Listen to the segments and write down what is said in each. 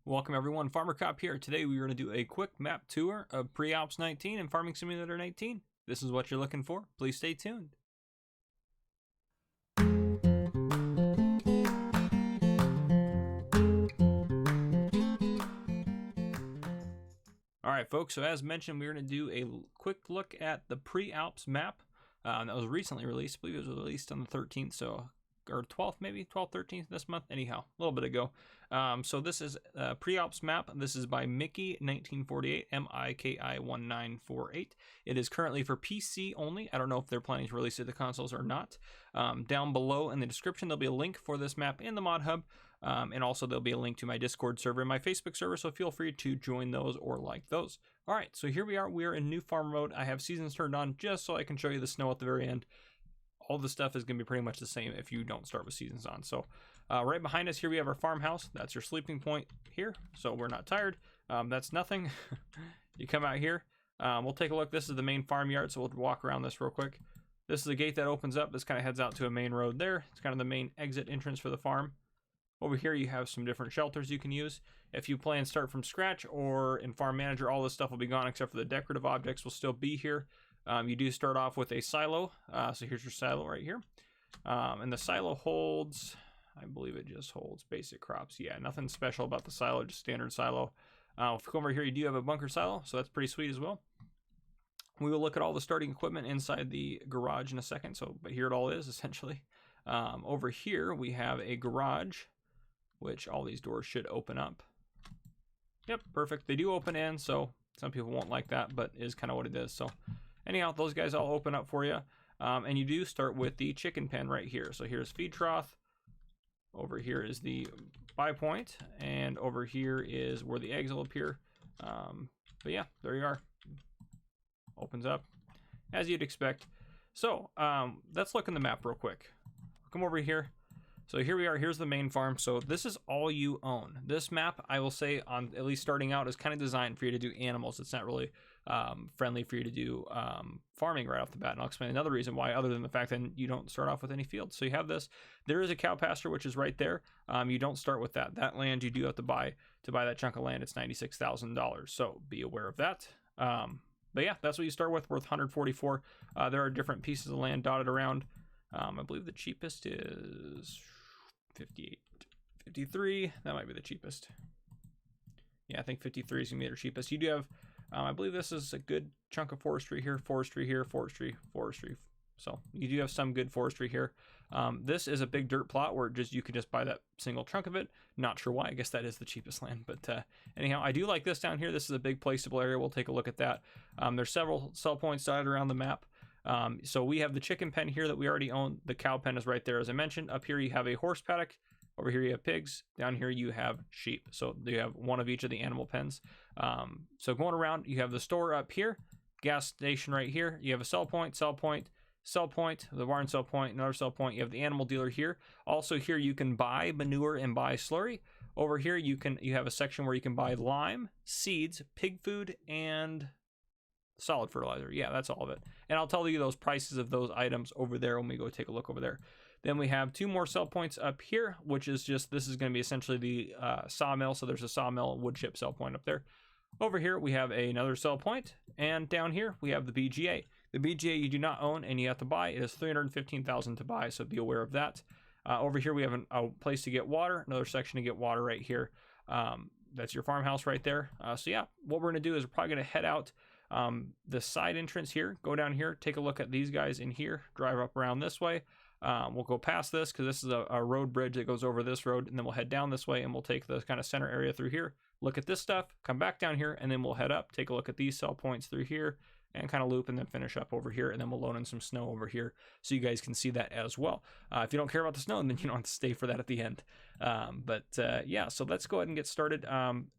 Welcome everyone, Farmer Cop here. Today we're going to do a quick map tour of Pre Alps 19 and Farming Simulator 19. This is what you're looking for. Please stay tuned. Alright folks, so as mentioned, we're going to do a quick look at the Pre Alps map that was recently released. I believe it was released on the 13th, or 12th maybe, 12th, 13th this month, anyhow, a little bit ago. So this is a Pre Alps map. This is by Mickey1948, MIKI1948. It is currently for PC only. I don't know if they're planning to release it to consoles or not. Down below in the description, there'll be a link for this map in the mod hub. And also there'll be a link to my Discord server and my Facebook server, so feel free to join those or like those. All right, so here we are. We are in new farm mode. I have seasons turned on just so I can show you the snow at the very end. All the stuff is going to be pretty much the same if you don't start with seasons on. So right behind us here we have our farmhouse. That's your sleeping point here, so we're not tired. That's nothing. You come out here. We'll take a look. This is the main farmyard, so we'll walk around this real quick. This is the gate that opens up. This kind of heads out to a main road there. It's kind of the main exit entrance for the farm. Over here you have some different shelters you can use. If you plan to start from scratch or in Farm Manager, all this stuff will be gone except for the decorative objects will still be here. You do start off with a silo, so here's your silo right here. And the silo holds, I believe it just holds basic crops. Yeah, nothing special about the silo, just standard silo. If you come over here, you do have a bunker silo, so that's pretty sweet as well. We will look at all the starting equipment inside the garage in a second, but here it all is, essentially. Over here, we have a garage, which all these doors should open up. Yep, perfect. They do open in, so some people won't like that, but it is kind of what it is. So anyhow, those guys all open up for you. And you do start with the chicken pen right here. So here's feed trough. Over here is the buy point. And over here is where the eggs will appear. But yeah, there you are. Opens up as you'd expect. So let's look in the map real quick. Come over here. So here we are. Here's the main farm. So this is all you own. This map, I will say, on at least starting out, is kind of designed for you to do animals. It's not really friendly for you to do farming right off the bat. And I'll explain another reason why, other than the fact that you don't start off with any fields. So you have this. There is a cow pasture, which is right there. You don't start with that. That land you do have to buy. To buy that chunk of land, it's $96,000. So be aware of that. But yeah, that's what you start with, worth 144. There are different pieces of land dotted around. I believe the cheapest is 58, 53. That might be the cheapest. Yeah, I think 53 is gonna be their cheapest. You do have, I believe this is a good chunk of forestry here, forestry here, forestry, forestry. So you do have some good forestry here. This is a big dirt plot where you could just buy that single chunk of it. Not sure why. I guess that is the cheapest land. But anyhow, I do like this down here. This is a big placeable area. We'll take a look at that. There's several sell points dotted around the map. So we have the chicken pen here that we already own. The cow pen is right there, as I mentioned. Up here you have a horse paddock. Over here you have pigs. Down here you have sheep. So you have one of each of the animal pens. So going around, you have the store up here, gas station right here. You have a sell point, sell point, sell point, the barn sell point, another sell point. You have the animal dealer here. Also here you can buy manure and buy slurry. Over here you have a section where you can buy lime, seeds, pig food, and solid fertilizer. Yeah, that's all of it. And I'll tell you those prices of those items over there when we go take a look over there. Then we have two more sell points up here, which is this is going to be essentially the sawmill. So there's a sawmill wood chip sell point up there. Over here we have another sell point, and down here we have the BGA. The BGA you do not own and you have to buy. It is $315,000 to buy, so be aware of that. Over here we have a place to get water, another section to get water right here. That's your farmhouse right there. So yeah, what we're going to do is we're probably going to head out the side entrance here, go down here, take a look at these guys in here, drive up around this way. We'll go past this because this is a road bridge that goes over this road, and then we'll head down this way and we'll take the kind of center area through here, look at this stuff, come back down here, and then we'll head up, take a look at these sell points through here, and kind of loop and then finish up over here, and then we'll load in some snow over here so you guys can see that as well. If you don't care about the snow, then you don't have to stay for that at the end. Yeah, so let's go ahead and get started.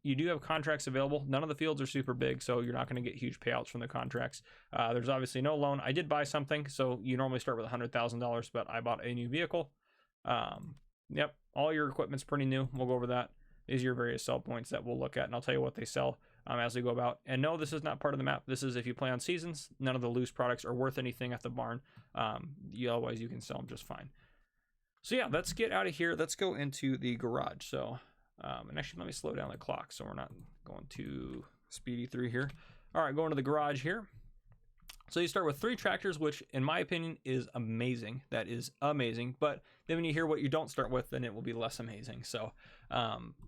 You do have contracts available. None of the fields are super big, so you're not going to get huge payouts from the contracts. There's obviously no loan. I did buy something, so you normally start with $100,000, but I bought a new vehicle. Yep, all your equipment's pretty new. We'll go over that. These are your various sell points that we'll look at, and I'll tell you what they sell as we go about. And no, this is not part of the map. This is if you play on seasons. None of the loose products are worth anything at the barn. Otherwise you can sell them just fine. So yeah, let's get out of here. Let's go into the garage. So And actually, let me slow down the clock so we're not going too speedy through here. All right, going to the garage here. So you start with 3 tractors, which in my opinion is amazing. That is amazing. But then when you hear what you don't start with, then it will be less amazing. So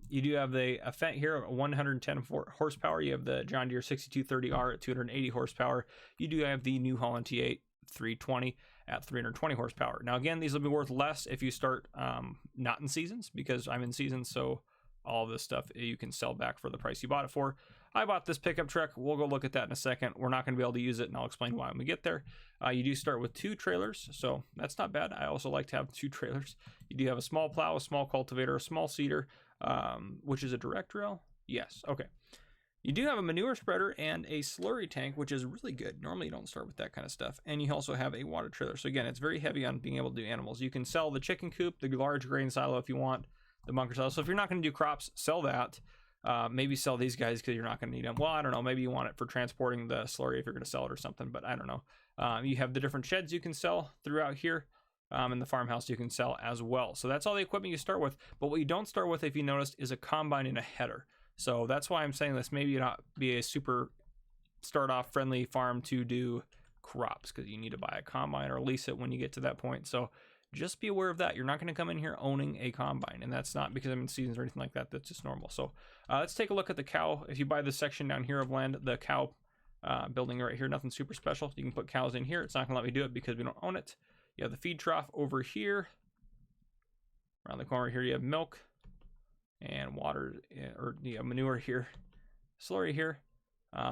you do have the Fendt here, 110 horsepower. You have the John Deere 6230R at 280 horsepower. You do have the New Holland T8 320 at 320 horsepower. Now again, these will be worth less if you start not in seasons, because I'm in seasons, so all of this stuff you can sell back for the price you bought it for. I bought this pickup truck. We'll go look at that in a second. We're not going to be able to use it, and I'll explain why when we get there. You do start with 2 trailers, so that's not bad. I also like to have 2 trailers. You do have a small plow, a small cultivator, a small seeder, which is a direct drill. Yes, okay. You do have a manure spreader and a slurry tank, which is really good. Normally you don't start with that kind of stuff. And you also have a water trailer. So again, it's very heavy on being able to do animals. You can sell the chicken coop, the large grain silo if you want, the bunker silo. So if you're not going to do crops, sell that. Maybe sell these guys because you're not going to need them. Well, I don't know. Maybe you want it for transporting the slurry if you're going to sell it or something, but I don't know. You have the different sheds you can sell throughout here. And the farmhouse you can sell as well. So that's all the equipment you start with. But what you don't start with, if you noticed, is a combine and a header. So that's why I'm saying this. Maybe not be a super start-off friendly farm to do crops, because you need to buy a combine or lease it when you get to that point. So just be aware of that. You're not going to come in here owning a combine, and that's not because I'm in seasons or anything like that. That's just normal. So let's take a look at the cow. If you buy this section down here of land, the cow building right here, nothing super special. You can put cows in here. It's not going to let me do it because we don't own it. You have the feed trough over here. Around the corner here, you have milk and water, or manure here, slurry here.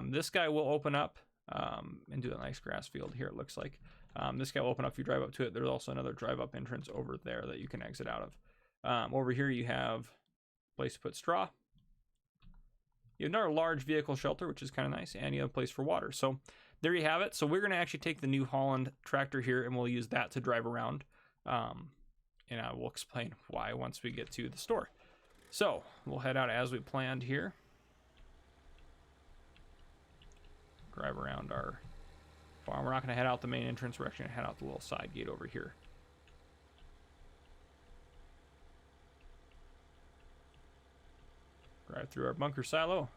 This guy will open up and do a nice grass field here, it looks like. This guy will open up if you drive up to it. There's also another drive up entrance over there that you can exit out of. Over here you have a place to put straw. You have another large vehicle shelter, which is kind of nice, and you have a place for water. So there you have it. So we're going to actually take the New Holland tractor here, and we'll use that to drive around. And I will explain why once we get to the store. So we'll head out as we planned here. Drive around our farm. We're not going to head out the main entrance. We're actually going to head out the little side gate over here. Drive through our bunker silo.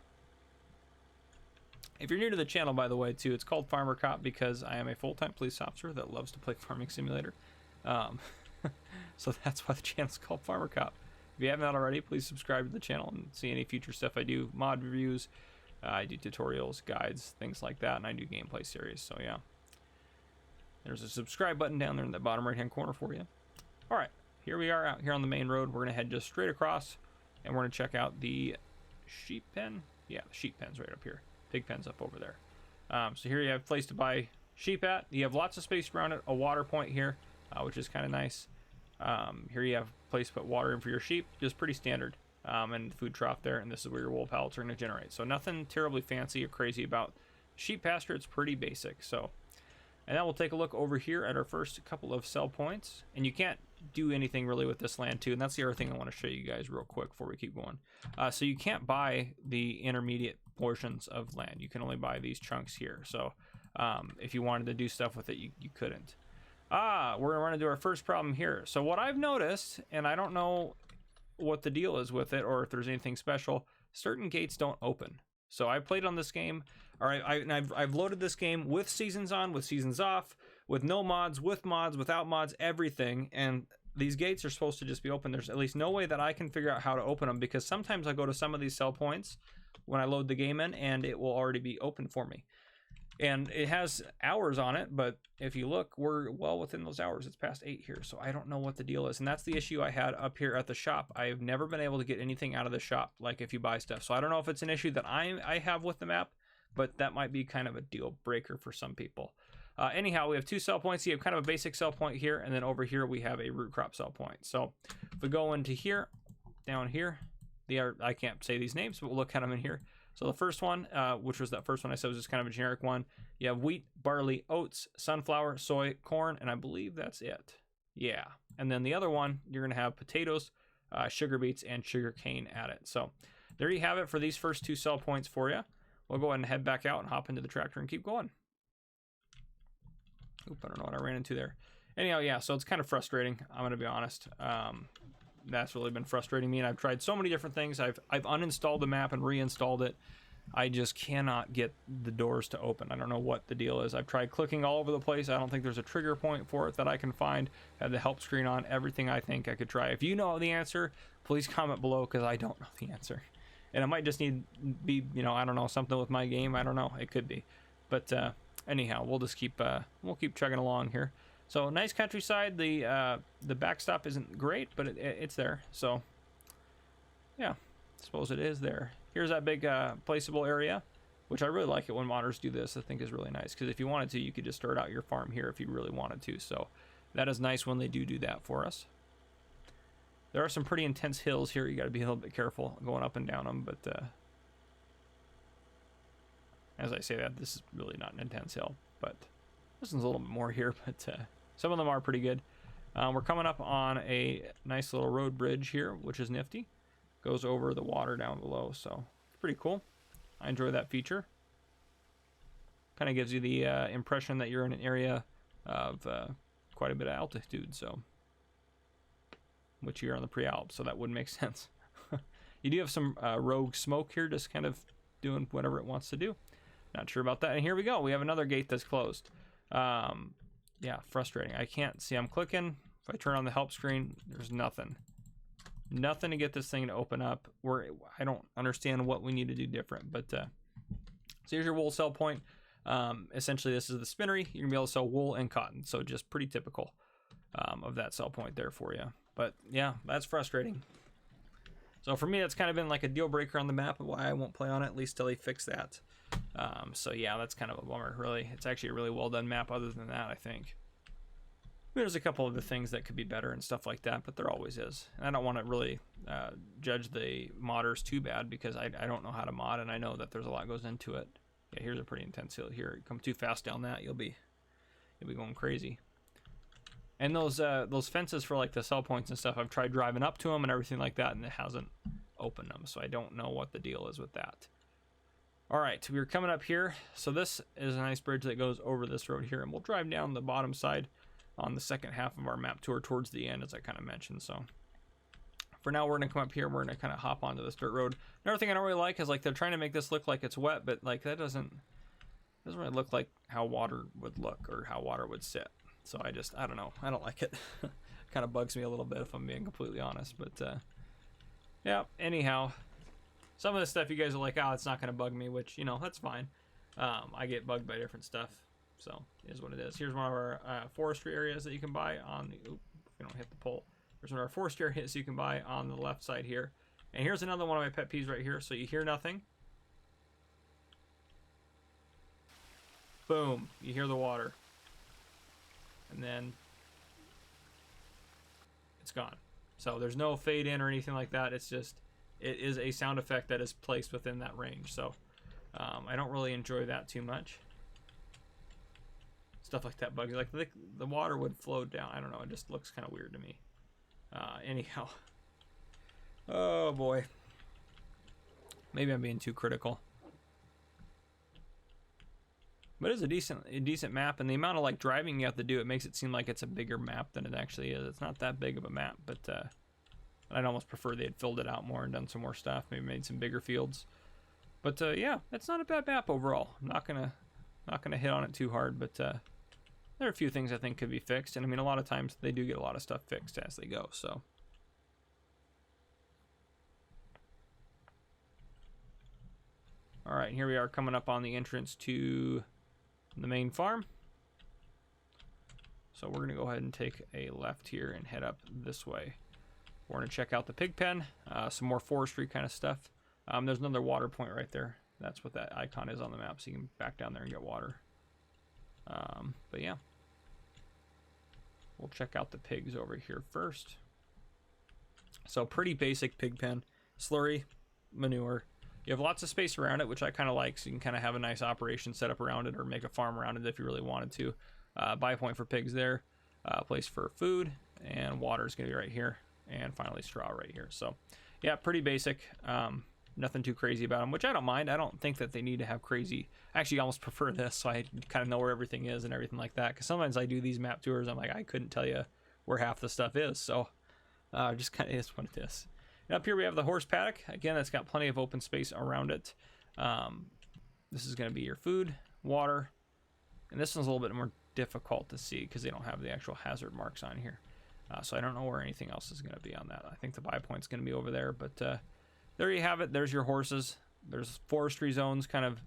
If you're new to the channel, by the way, too, it's called Farmer Cop because I am a full-time police officer that loves to play Farming Simulator. So that's why the channel's called Farmer Cop. If you haven't already, please subscribe to the channel and see any future stuff I do. Mod reviews, I do tutorials, guides, things like that, and I do gameplay series. So yeah, there's a subscribe button down there in the bottom right hand corner for you. All right, here we are out here on the main road. We're gonna head just straight across, and we're gonna check out the sheep pen. Yeah, the sheep pen's right up here. Pig pen's up over there. So here you have a place to buy sheep at. You have lots of space around it. A water point here, which is kind of nice. Here you have a place to put water in for your sheep, just pretty standard. And the food trough there, and this is where your wool pellets are going to generate. So nothing terribly fancy or crazy about sheep pasture. It's pretty basic. So, and then we'll take a look over here at our first couple of sell points. And you can't do anything really with this land too. And that's the other thing I want to show you guys real quick before we keep going. So you can't buy the intermediate portions of land. You can only buy these chunks here. So if you wanted to do stuff with it, you couldn't. We're going to run into our first problem here. So what I've noticed, and I don't know what the deal is with it or if there's anything special, certain gates don't open. So I played on this game, or I've loaded this game with seasons on, with seasons off, with no mods, with mods, without mods, everything, and these gates are supposed to just be open. There's at least no way that I can figure out how to open them, because sometimes I go to some of these sell points when I load the game in and it will already be open for me. And it has hours on it, but if you look, we're well within those hours. It's past 8 here, so I don't know what the deal is. And that's the issue I had up here at the shop. I've never been able to get anything out of the shop, like if you buy stuff. So I don't know if it's an issue that I have with the map, but that might be kind of a deal breaker for some people. Anyhow, we have 2 sell points. You have kind of a basic sell point here, and then over here we have a root crop sell point. So if we go into here, down here, I can't say these names, but we'll look at them in here. So the first one, which was that first one I said was just kind of a generic one. You have wheat, barley, oats, sunflower, soy, corn, and I believe that's it. Yeah. And then the other one, you're going to have potatoes, sugar beets, and sugar cane at it. So there you have it for these first 2 sell points for you. We'll go ahead and head back out and hop into the tractor and keep going. Oop, I don't know what I ran into there. Anyhow, yeah, so it's kind of frustrating. I'm going to be honest. that's really been frustrating me, and I've tried so many different things. I've uninstalled the map and reinstalled it. I just cannot get the doors to open. I don't know what the deal is. I've tried clicking all over the place. I don't think there's a trigger point for it that I can find. I have the help screen on, everything I think I could try. If you know the answer, please comment below, because I don't know the answer. And it might just need be, you know, I don't know, something with my game. I don't know. It could be. But anyhow, we'll just keep chugging along here. So nice countryside. The backstop isn't great, but it's there. So yeah, I suppose it is there. Here's that big placeable area, which I really like it when modders do this. I think is really nice, because if you wanted to, you could just start out your farm here if you really wanted to. So that is nice when they do that for us. There are some pretty intense hills here. You got to be a little bit careful going up and down them. But as I say that, this is really not an intense hill. But this one's a little bit more here. But some of them are pretty good. We're coming up on a nice little road bridge here, which is nifty. Goes over the water down below, so it's pretty cool. I enjoy that feature. Kind of gives you the impression that you're in an area of quite a bit of altitude, so which you're on the Pre Alps, so that would make sense. You do have some rogue smoke here, just kind of doing whatever it wants to do. Not sure about that. And here we go. We have another gate that's closed. Yeah, frustrating. I can't see. I'm clicking. If I turn on the help screen, there's nothing. Nothing to get this thing to open up. I don't understand what we need to do different. But so here's your wool sell point. Essentially, this is the spinnery. You're gonna be able to sell wool and cotton. So just pretty typical of that sell point there for you. But yeah, that's frustrating. So for me, that's kind of been like a deal breaker on the map of why I won't play on it, at least till they fix that. So yeah, that's kind of a bummer. Really, it's actually a really well done map. Other than that, I think. There's a couple of the things that could be better and stuff like that, but there always is. And I don't want to really judge the modders too bad, because I don't know how to mod, and I know that there's a lot goes into it. Yeah, here's a pretty intense hill here. You come too fast down that, you'll be going crazy. And those fences for like the sell points and stuff, I've tried driving up to them and everything like that, and it hasn't opened them. So I don't know what the deal is with that. All right, we're coming up here. So this is a nice bridge that goes over this road here, and we'll drive down the bottom side on the second half of our map tour towards the end, as I kind of mentioned. So for now, we're gonna come up here and we're gonna kind of hop onto this dirt road. Another thing I don't really like is like they're trying to make this look like it's wet, but like that doesn't really look like how water would look or how water would sit. So I don't know. I don't like it. Kind of bugs me a little bit, if I'm being completely honest. But yeah, anyhow, some of the stuff you guys are like, oh, it's not gonna bug me, which, you know, that's fine. I get bugged by different stuff. So it is what it is. Here's one of our forestry areas that you can buy on the, if we don't hit the pole. There's one of our forestry areas you can buy on the left side here. And here's another one of my pet peeves right here. So you hear nothing. Boom, you hear the water. And then it's gone. So there's no fade in or anything like that. It's just, it is a sound effect that is placed within that range. So I don't really enjoy that too much. Stuff like that bugs. Like the water would flow down. I don't know. It just looks kind of weird to me. Anyhow. Oh boy. Maybe I'm being too critical. But it is a decent map, and the amount of like driving you have to do, it makes it seem like it's a bigger map than it actually is. It's not that big of a map, but I'd almost prefer they had filled it out more and done some more stuff. Maybe made some bigger fields. But yeah, it's not a bad map overall. I'm not gonna hit on it too hard, but there are a few things I think could be fixed, and I mean, a lot of times they do get a lot of stuff fixed as they go. So all right, here we are coming up on the entrance to the main farm. So we're gonna go ahead and take a left here and head up this way. We're gonna check out the pig pen, some more forestry kind of stuff. There's another water point right there. That's what that icon is on the map, so you can back down there and get water. But yeah, we'll check out the pigs over here first. So pretty basic pig pen, slurry, manure. You have lots of space around it, which I kind of like, so you can kind of have a nice operation set up around it, or make a farm around it if you really wanted to. Buy point for pigs there, place for food, and water is going to be right here, and finally straw right here. So yeah, pretty basic. Nothing too crazy about them, which I don't mind. I don't think that they need to have crazy. I actually almost prefer this, so I kind of know where everything is and everything like that. Because sometimes I do these map tours, I'm like, I couldn't tell you where half the stuff is. So Just kind of is what it is. And up here we have the horse paddock. Again, that's got plenty of open space around it. This is going to be your food, water, and this one's a little bit more difficult to see because they don't have the actual hazard marks on here. So I don't know where anything else is going to be on that. I think the buy point's going to be over there, but there you have it. There's your horses. There's forestry zones kind of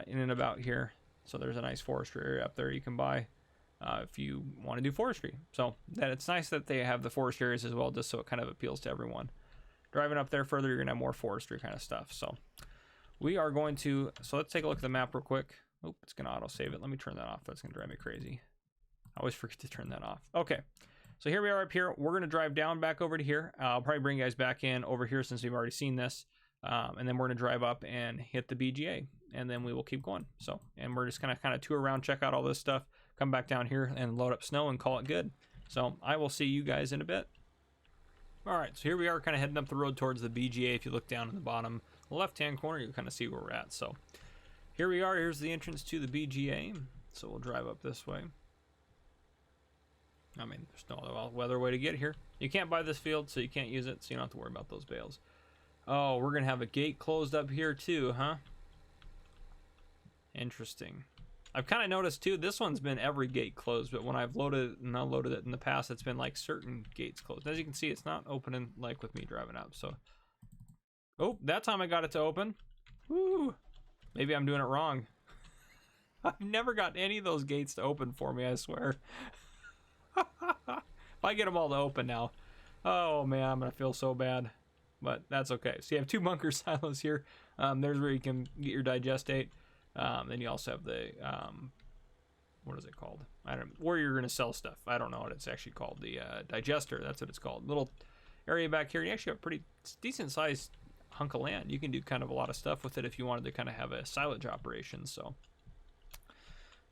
in and about here. So there's a nice forestry area up there you can buy if you want to do forestry. So that it's nice that they have the forest areas as well, just so it kind of appeals to everyone. Driving up there further, you're going to have more forestry kind of stuff. So we are going to, so let's take a look at the map real quick. Oop, it's going to auto save it. Let me turn that off. That's going to drive me crazy. I always forget to turn that off. Okay. So here we are up here. We're going to drive down back over to here. I'll probably bring you guys back in over here since we've already seen this. And then we're going to drive up and hit the BGA. And then we will keep going. So, and we're just going to kind of tour around, check out all this stuff, come back down here and load up snow and call it good. So I will see you guys in a bit. All right, so here we are kind of heading up the road towards the BGA. If you look down in the bottom left-hand corner, you kind of see where we're at. So here we are. Here's the entrance to the BGA. So we'll drive up this way. I mean, there's no other way to get here. You can't buy this field, so you can't use it, so you don't have to worry about those bales. Oh, we're going to have a gate closed up here too, huh? Interesting. I've kind of noticed too, this one's been every gate closed, but when I've loaded and unloaded it in the past, it's been like certain gates closed. As you can see, it's not opening like with me driving up, so. Oh, that time I got it to open. Woo! Maybe I'm doing it wrong. I've never got any of those gates to open for me, I swear. If I get them all to open now, oh man, I'm gonna feel so bad, but that's okay. So you have two bunker silos here. There's where you can get your digestate. Then you also have the what is it called? I don't know, where you're gonna sell stuff. I don't know what it's actually called. The digester. That's what it's called. Little area back here. You actually have a pretty decent sized hunk of land. You can do kind of a lot of stuff with it if you wanted to kind of have a silage operation. So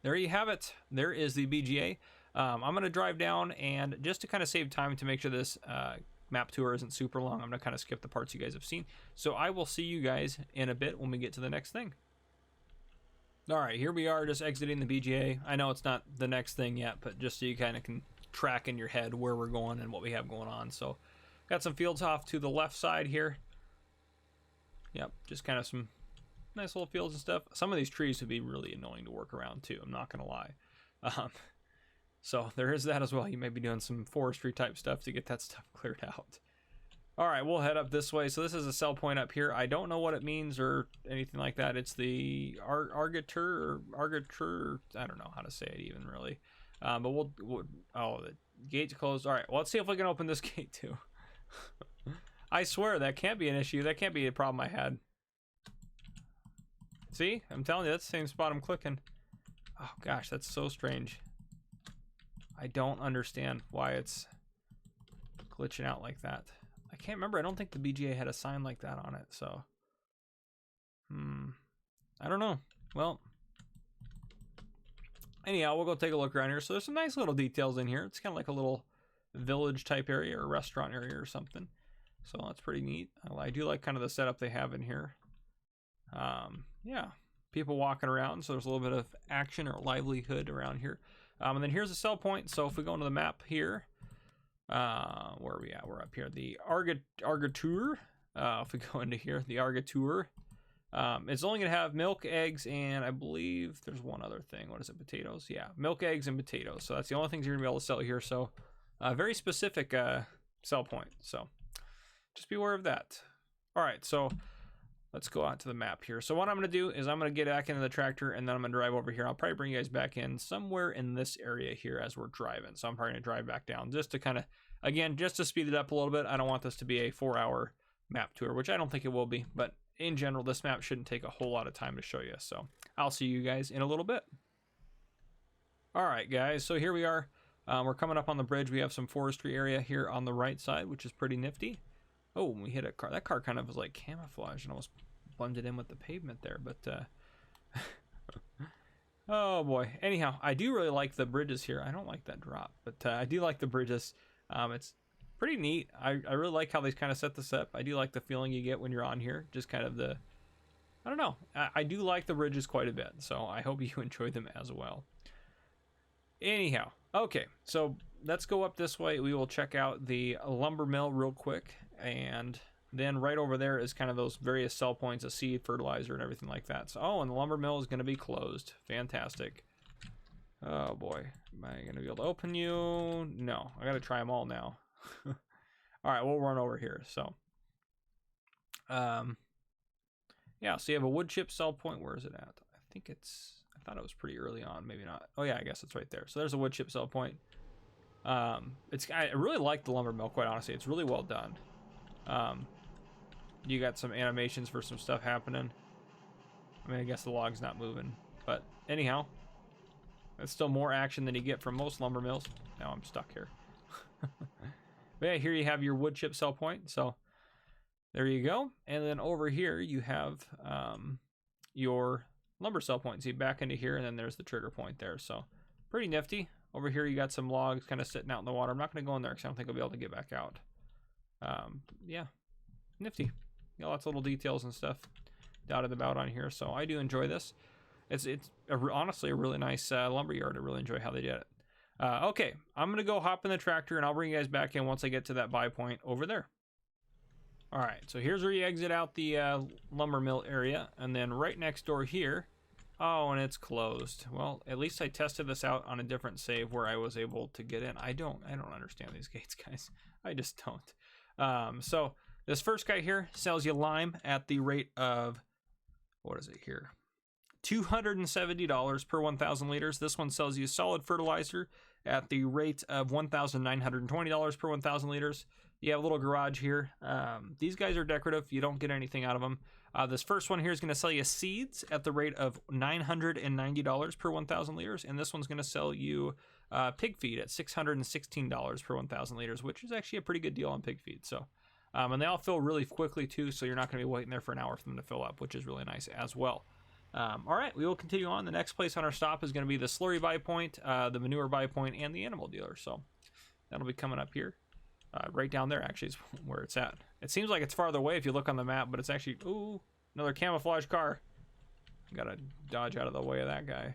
there you have it. There is the BGA. I'm going to drive down, and just to kind of save time to make sure this map tour isn't super long, I'm going to kind of skip the parts you guys have seen. So I will see you guys in a bit when we get to the next thing. All right, here we are just exiting the BGA. I know it's not the next thing yet, but just so you kind of can track in your head where we're going and what we have going on. So got some fields off to the left side here. Yep, just kind of some nice little fields and stuff. Some of these trees would be really annoying to work around too, I'm not going to lie. So there is that as well. You may be doing some forestry type stuff to get that stuff cleared out. All right, we'll head up this way. So this is a sell point up here. I don't know what it means or anything like that. It's the Argatur, I don't know how to say it even really. But we'll oh, the gate's closed. All right, well, let's see if we can open this gate too. I swear that can't be an issue. That can't be a problem I had. See, I'm telling you, that's the same spot I'm clicking. Oh gosh, that's so strange. I don't understand why it's glitching out like that. I can't remember. I don't think the BGA had a sign like that on it, so. I don't know. Well, anyhow, we'll go take a look around here. So there's some nice little details in here. It's kind of like a little village type area or restaurant area or something. So that's pretty neat. I do like kind of the setup they have in here. Yeah, people walking around, so there's a little bit of action or livelihood around here. And then here's the sell point. So if we go into the map here, where are we at? We're up here. The Argatur. If we go into here, the Argatur. It's only going to have milk, eggs, and I believe there's one other thing. What is it? Potatoes? Yeah, milk, eggs, and potatoes. So that's the only things you're going to be able to sell here. So very specific sell point. So just be aware of that. All right, so let's go out to the map here. So what I'm going to do is I'm going to get back into the tractor, and then I'm going to drive over here. I'll probably bring you guys back in somewhere in this area here as we're driving. So I'm probably going to drive back down just to kind of, again, just to speed it up a little bit. I don't want this to be a 4-hour map tour, which I don't think it will be. But in general, this map shouldn't take a whole lot of time to show you. So I'll see you guys in a little bit. All right, guys. So here we are. We're coming up on the bridge. We have some forestry area here on the right side, which is pretty nifty. Oh, we hit a car. That car kind of was like camouflage and almost blended in with the pavement there, but oh boy. Anyhow, I do really like the bridges here. I don't like that drop, but I do like the bridges. It's pretty neat. I really like how they kind of set this up. I do like the feeling you get when you're on here. Just kind of the, I don't know. I do like the bridges quite a bit, so I hope you enjoy them as well. Anyhow, Okay, so let's go up this way. We will check out the lumber mill real quick, and then right over there is kind of those various sell points of seed, fertilizer, and everything like that. So, oh, and the lumber mill is going to be closed. Fantastic. Oh boy, am I going to be able to open you? No, I got to try them all now. All right, we'll run over here. So, yeah, so you have a wood chip sell point. Where is it at? I think it's, I thought it was pretty early on, maybe not. Oh yeah, I guess it's right there. So there's a wood chip sell point. I really like the lumber mill, quite honestly. It's really well done. You got some animations for some stuff happening. I mean, I guess the log's not moving, but anyhow, that's still more action than you get from most lumber mills. Now I'm stuck here. But yeah, here you have your wood chip sell point. So there you go. And then over here you have your lumber sell point. So you back into here, and then there's the trigger point there. So pretty nifty. Over here you got some logs kind of sitting out in the water. I'm not going to go in there because I don't think I'll be able to get back out. Yeah, nifty. Got lots of little details and stuff dotted about on here. So I do enjoy this. It's honestly a really nice lumber yard. I really enjoy how they did it. Okay, I'm going to go hop in the tractor, and I'll bring you guys back in once I get to that buy point over there. All right, so here's where you exit out the lumber mill area, and then right next door here, oh, and it's closed. Well, at least I tested this out on a different save where I was able to get in. I don't understand these gates, guys. I just don't. So this first guy here sells you lime at the rate of, what is it here? $270 per 1,000 liters. This one sells you solid fertilizer at the rate of $1,920 per 1,000 liters. You have a little garage here. These guys are decorative. You don't get anything out of them. This first one here is going to sell you seeds at the rate of $990 per 1,000 liters. And this one's going to sell you pig feed at $616 per 1,000 liters, which is actually a pretty good deal on pig feed. So, and they all fill really quickly too, so you're not going to be waiting there for an hour for them to fill up, which is really nice as well. All right, we will continue on. The next place on our stop is going to be the slurry buy point, the manure buy point, and the animal dealer. So that'll be coming up here. Right down there, actually, is where it's at. It seems like it's farther away if you look on the map, but it's actually, ooh, another camouflage car. Gotta dodge out of the way of that guy.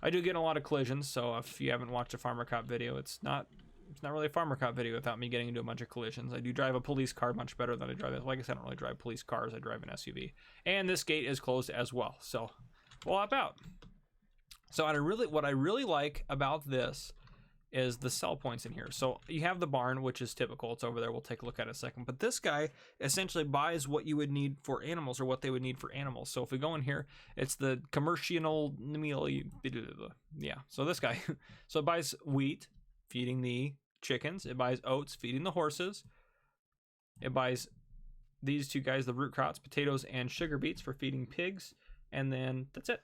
I do get in a lot of collisions, so if you haven't watched a Farmer Cop video, it's not really a Farmer Cop video without me getting into a bunch of collisions. I do drive a police car much better than I drive it. Like I said, I don't really drive police cars. I drive an SUV. And this gate is closed as well, so we'll hop out. So what I really like about this is the sell points in here. So you have the barn, which is typical. It's over there. We'll take a look at it in a second. But this guy essentially buys what you would need for animals, or what they would need for animals. So if we go in here, it's the commercial meal. Yeah. So this guy, so it buys wheat, feeding the chickens. It buys oats, feeding the horses. It buys these two guys, the root crops, potatoes, and sugar beets for feeding pigs. And then that's it.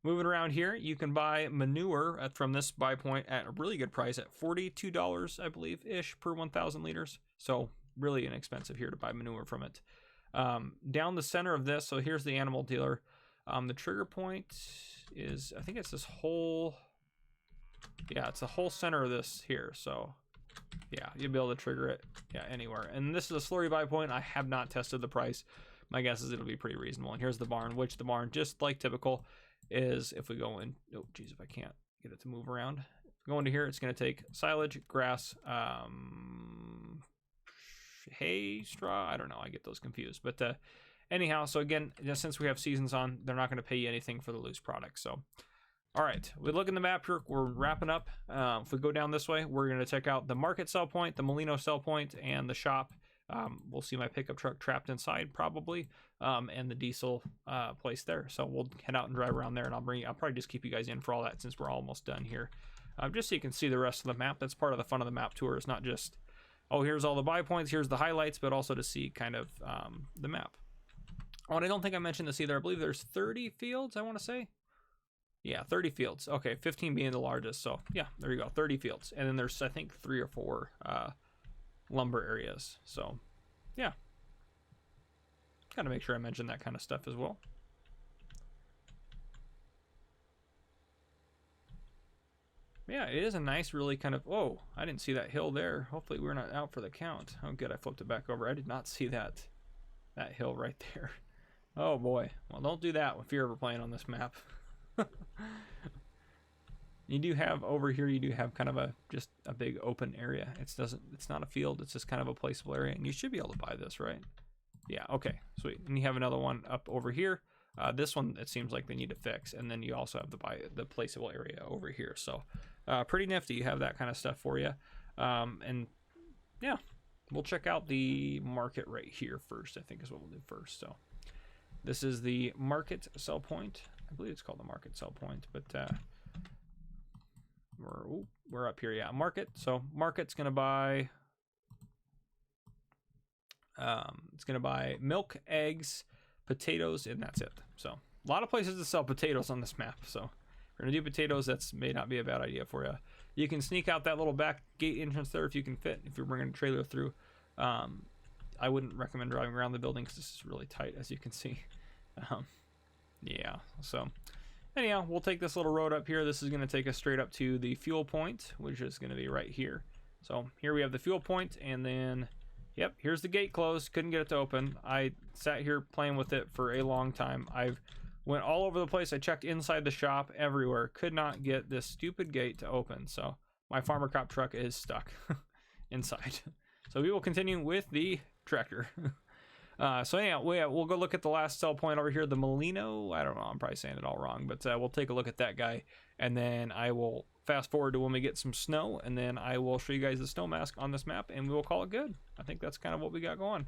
Moving around here, you can buy manure from this buy point at a really good price at $42, I believe, ish per 1,000 liters. So really inexpensive here to buy manure from it. Down the center of this, so here's the animal dealer. The trigger point is, I think it's this whole, yeah, it's the whole center of this here. So yeah, you'll be able to trigger it, yeah, anywhere. And this is a slurry buy point. I have not tested the price. My guess is it'll be pretty reasonable. And here's the barn, which the barn, just like typical, is if we go in, oh geez, if I can't get it to move around. If we go into here, it's going to take silage, grass, hay, straw. I don't know, I get those confused. But anyhow, so again, just since we have seasons on, they're not going to pay you anything for the loose product. So all right, we look in the map here, we're wrapping up. If we go down this way, we're going to check out the market sell point, the Molino sell point, and the shop. We'll see my pickup truck trapped inside probably, and the diesel place there. So we'll head out and drive around there, and I'll probably just keep you guys in for all that since we're almost done here. Just so you can see the rest of the map. That's part of the fun of the map tour. It's not just, oh, here's all the buy points, here's the highlights, but also to see kind of the map. Oh, and I don't think I mentioned this either. I believe there's 30 fields, I want to say. Yeah, 30 fields. Okay, 15 being the largest. So yeah, there you go, 30 fields. And then there's, I think, 3 or 4 lumber areas. So yeah, gotta make sure I mention that kind of stuff as well. Yeah, it is a nice, really kind of, whoa, I didn't see that hill there. Hopefully we're not out for the count. Oh good, I flipped it back over. I did not see that hill right there. Oh boy, well don't do that if you're ever playing on this map. You do have over here, you do have kind of just a big open area. It's not a field, it's just kind of a placeable area, and you should be able to buy this, right? Yeah, okay, sweet. And you have another one up over here. This one, it seems like they need to fix, and then you also have the placeable area over here. So pretty nifty. You have that kind of stuff for you. And yeah, we'll check out the market right here first, I think is what we'll do first. So this is the market sell point. I believe it's called the market sell point, but we're up here. Yeah, market. So market's gonna buy it's gonna buy milk, eggs, potatoes, and that's it. So a lot of places to sell potatoes on this map. So if you're gonna do potatoes, that's may not be a bad idea for you. You can sneak out that little back gate entrance there if you can fit, if you're bringing a trailer through. I wouldn't recommend driving around the building because this is really tight, as you can see. Yeah, so anyhow, we'll take this little road up here. This is going to take us straight up to the fuel point, which is going to be right here. So here we have the fuel point, and then, yep, here's the gate closed. Couldn't get it to open. I sat here playing with it for a long time. I've went all over the place. I checked inside the shop, everywhere. Could not get this stupid gate to open. So my farmer cop truck is stuck inside. So we will continue with the tractor. So anyhow, we'll go look at the last sell point over here, the Molino. I don't know, I'm probably saying it all wrong, but we'll take a look at that guy, and then I will fast forward to when we get some snow, and then I will show you guys the snow mask on this map, and we will call it good. I think that's kind of what we got going.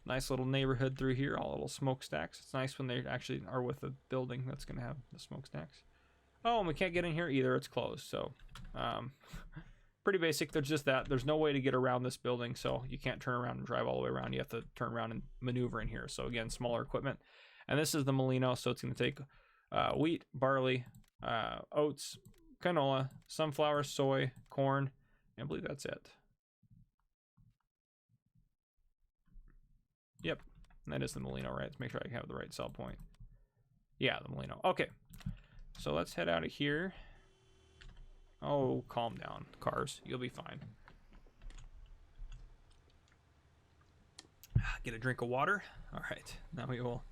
Nice little neighborhood through here, all little smokestacks. It's nice when they actually are with a building that's going to have the smokestacks. Oh, and we can't get in here either. It's closed, so pretty basic. There's just that. There's no way to get around this building, so you can't turn around and drive all the way around. You have to turn around and maneuver in here. So again, smaller equipment. And this is the Molino, so it's going to take wheat, barley, oats, canola, sunflower, soy, corn, and I believe that's it. Yep, that is the Molino, right? Let's make sure I have the right sell point. Yeah, the Molino. Okay, so let's head out of here. Oh, calm down, cars. You'll be fine. Get a drink of water. All right, now we will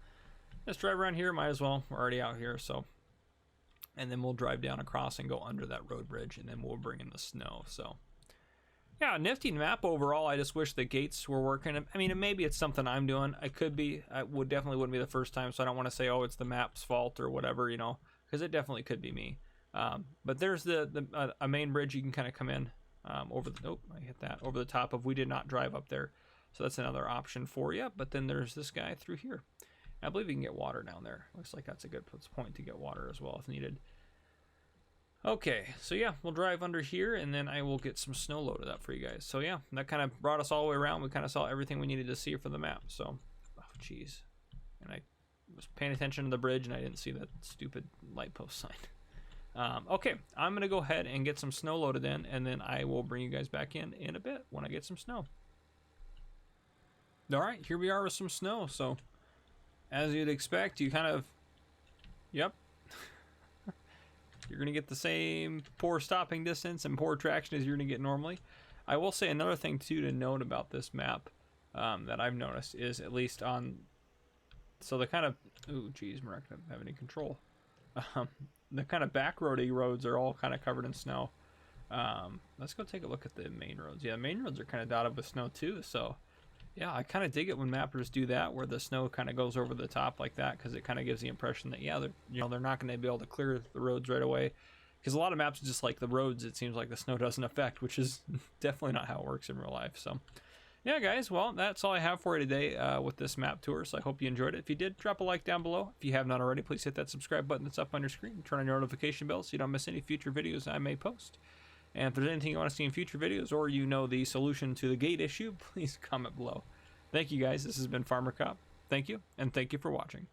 just drive around here. Might as well. We're already out here, so. And then we'll drive down across and go under that road bridge, and then we'll bring in the snow. So, yeah, nifty map overall. I just wish the gates were working. I mean, maybe it's something I'm doing. I could be. I definitely wouldn't be the first time, so I don't want to say, oh, it's the map's fault or whatever, you know, because it definitely could be me. But there's a main bridge you can kind of come in over the, oh, I hit that, over the top of, we did not drive up there. So that's another option for you. But then there's this guy through here. I believe you can get water down there. Looks like that's a good point to get water as well if needed. Okay, so yeah, we'll drive under here, and then I will get some snow loaded up for you guys. So yeah, that kind of brought us all the way around. We kind of saw everything we needed to see for the map. So, oh geez. And I was paying attention to the bridge, and I didn't see that stupid light post sign. Okay, I'm going to go ahead and get some snow loaded in, and then I will bring you guys back in a bit when I get some snow. All right, here we are with some snow. So, as you'd expect, you kind of, yep, you're going to get the same poor stopping distance and poor traction as you're going to get normally. I will say another thing, too, to note about this map that I've noticed is, at least on, so the kind of, ooh, geez, we're not going to have any control. The kind of back roady roads are all kind of covered in snow. Let's go take a look at the main roads. Yeah, the main roads are kind of dotted with snow too. So yeah, I kind of dig it when mappers do that, where the snow kind of goes over the top like that, because it kind of gives the impression that, yeah, they're not going to be able to clear the roads right away. Because a lot of maps, just like the roads, it seems like the snow doesn't affect, which is definitely not how it works in real life. So yeah, guys, well, that's all I have for you today with this map tour. So I hope you enjoyed it. If you did, drop a like down below. If you have not already, please hit that subscribe button that's up on your screen. Turn on your notification bell so you don't miss any future videos I may post. And if there's anything you want to see in future videos, or you know the solution to the gate issue, please comment below. Thank you, guys. This has been Farmer Cop. Thank you, and thank you for watching.